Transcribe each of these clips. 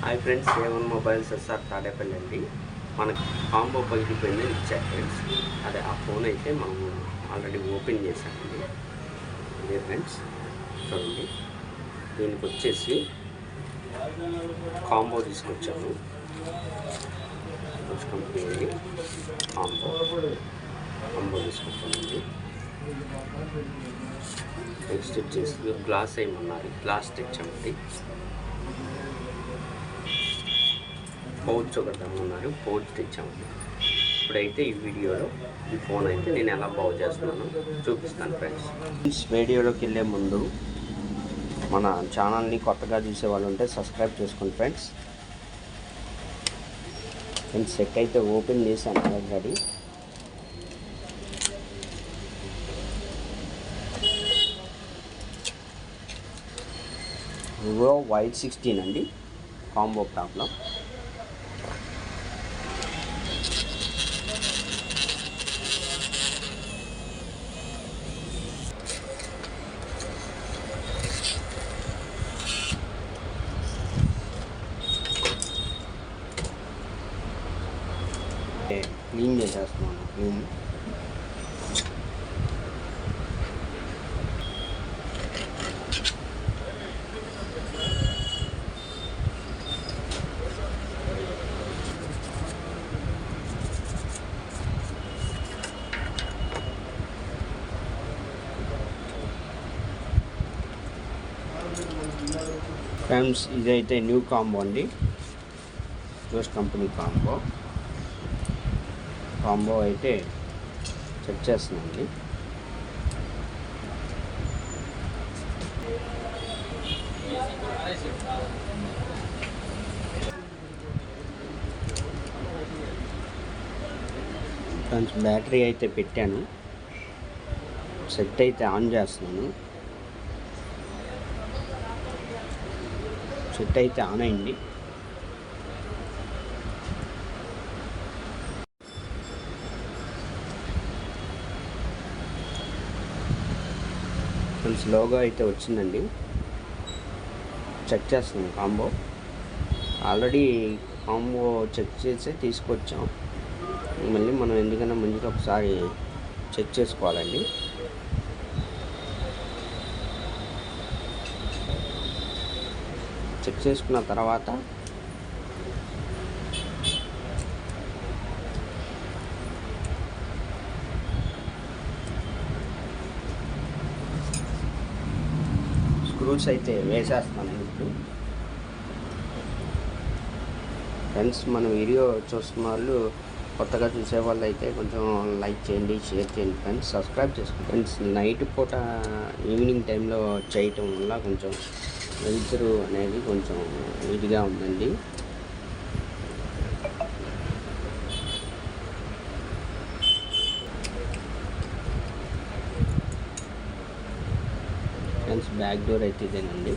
Hi friends, A1 mobiles sir Tadepalli అండి. మనకి combo పగిలిపోయింది ఇచ్చారు ఫ్రెండ్స్. అదే ఆ ఫోన్ అయితే మనం ఆల్రెడీ ఓపెన్ చేశామండి. ఇదే ఫ్రెండ్స్ చూడండి, దీనికి వచ్చేసి కాంబో తీసుకొచ్చాము. కంపెనీ కాంబో తీసుకొచ్చామండి. నెక్స్ట్ వచ్చేసి గ్లాస్ ఏమన్నారు, గ్లాస్ తెచ్చామండి. పౌచ్ ఒకటి అమ్మన్నారు, పౌచ్ తెచ్చామండి. ఇప్పుడైతే ఈ వీడియోలో ఈ ఫోన్ అయితే నేను ఎలా బాగు చేస్తున్నానో చూపిస్తాను ఫ్రెండ్స్. వీడియోలోకి వెళ్ళే ముందు మన ఛానల్ని కొత్తగా చూసే వాళ్ళు ఉంటే సబ్స్క్రైబ్ చేసుకోండి ఫ్రెండ్స్. నేను సెట్ అయితే ఓపెన్ చేశాను ఆల్రెడీ. వివో Y16 అండి, కాంబో ప్రాబ్లం. క్లీన్ చేసేస్తున్నాను. ఫ్రెండ్స్, ఇదైతే న్యూ కాంబో అండి, జోస్ కంపెనీ కాంబో అయితే చెక్ చేస్తున్నాండి. ఫ్రెండ్స్, బ్యాటరీ అయితే పెట్టాను, సెట్ అయితే ఆన్ చేస్తున్నాను. సెట్ అయితే ఆన్ అయింది. ఫ్రెండ్స్, లోగో అయితే వచ్చిందండి. చెక్ చేస్తున్నాం కాంబో. ఆల్రెడీ కాంబో చెక్ చేసి తీసుకొచ్చాం. మళ్ళీ మనం ఎందుకన్నా ముందుగా ఒకసారి చెక్ చేసుకోవాలండి. చెక్ చేసుకున్న తర్వాత స్క్రూస్ అయితే వేసేస్తున్నాను ఇప్పుడు. ఫ్రెండ్స్, మన వీడియో చూస్తున్న వాళ్ళు, కొత్తగా చూసే వాళ్ళు అయితే కొంచెం లైక్ చేయండి, షేర్ చేయండి ఫ్రెండ్స్, సబ్స్క్రైబ్ చేసుకోండి ఫ్రెండ్స్. నైట్ పూట ఈవినింగ్ టైంలో చేయటం వల్ల కొంచెం వెలుతురు అనేది కొంచెం ఇదిగా ఉందండి. ఫ్రెండ్స్, బ్యాక్ డోర్ అయితే ఇదేనండి.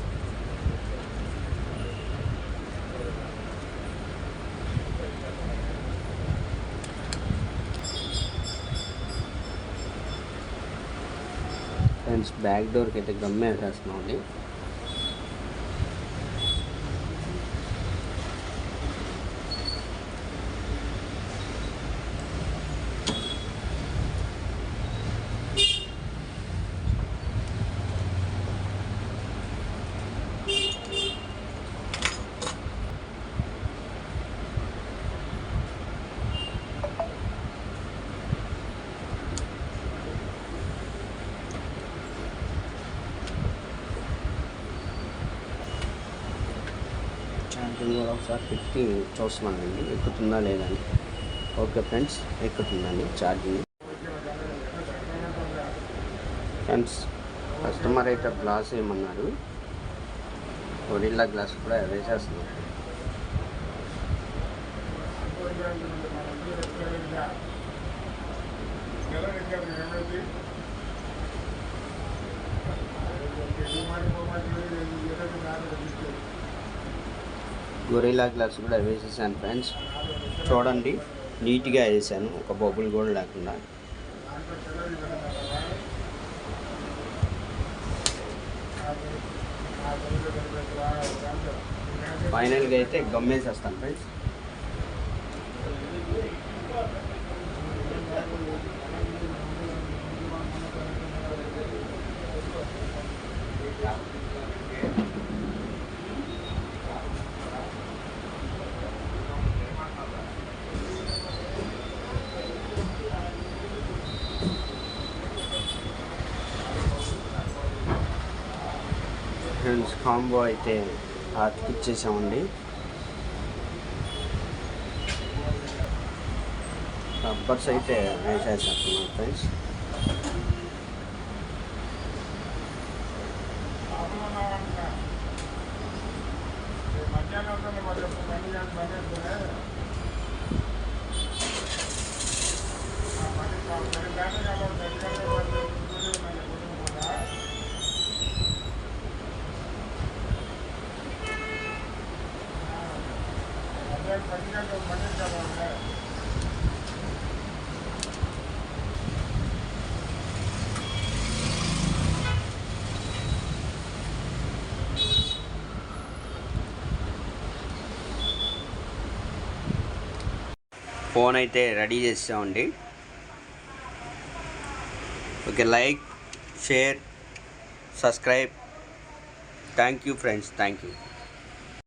ఫ్రెండ్స్, బ్యాక్ డోర్కి అయితే గమ్ వేసేస్తున్నామండి. ఛార్జింగ్ కూడా ఒకసారి పెట్టి చూస్తున్నానండి, ఎక్కుతుందా లేదని. ఓకే ఫ్రెండ్స్, ఎక్కుతుందండి ఛార్జింగ్. ఫ్రెండ్స్, కస్టమర్ అయితే గ్లాస్ ఏమన్నారు, గొరిల్లా గ్లాస్ కూడా వేసేస్తున్నాం. గొరిల్లా గ్లాస్ కూడా వేసేసాను ఫ్రెండ్స్. చూడండి, నీట్గా వేసాను, ఒక బబుల్ కూడా లేకుండా. ఫైనల్గా అయితే గమ్మేసేస్తాను ఫ్రెండ్స్. ఫ్రెండ్స్ కాంబో అయితే అతికిచ్చేసామండి. రబ్బర్స్ అయితే వేసేస్తున్నాం ఫ్రెండ్స్. ఫోన్ అయితే రెడీ చేసామండి. Okay, like, share, subscribe. Thank you friends, thank you.